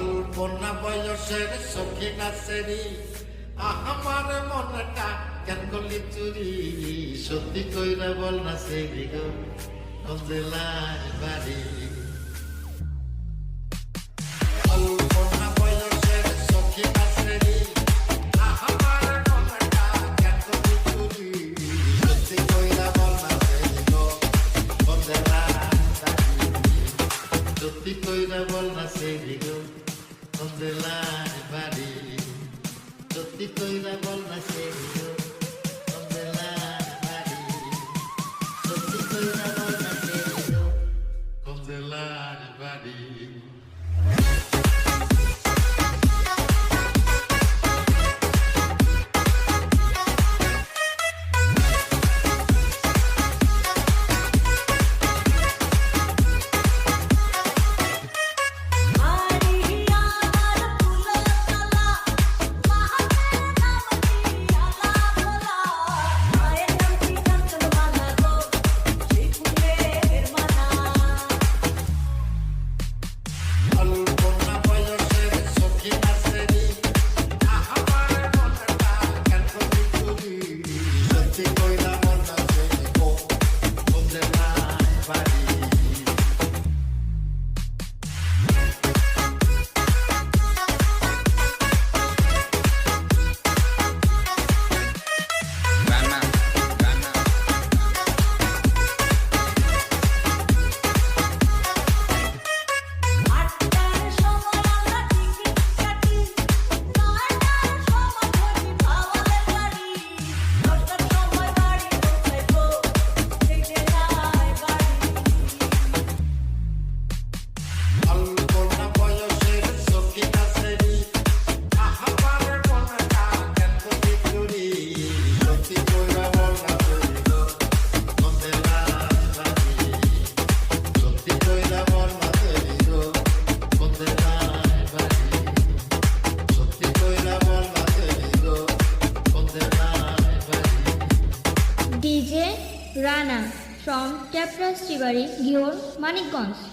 অল্প না বয়সের সখী নাচেরি আমার মনটা কেন করলি চুরি সত্যি কইরা বল না সেরি গো কোন জেলায় বাড়ি অল্প না বয়সের সখী নাচেরি আমার মনটা কেন করলি চুরি সত্যি কইরা বল না সেরি গো কোন জেলায় বাড়ি সত্যি কইরা বল না সেরি গো কোন জেলায় বাড়ি সত্যি কইরা বল না সেরি গো কোন জেলায় বাড়ি সত্যি কইরা বল না সেরি গো কোন জেলায় বাড়ি DJ Rana from Chapra Shibari, Gihor, Manikganj.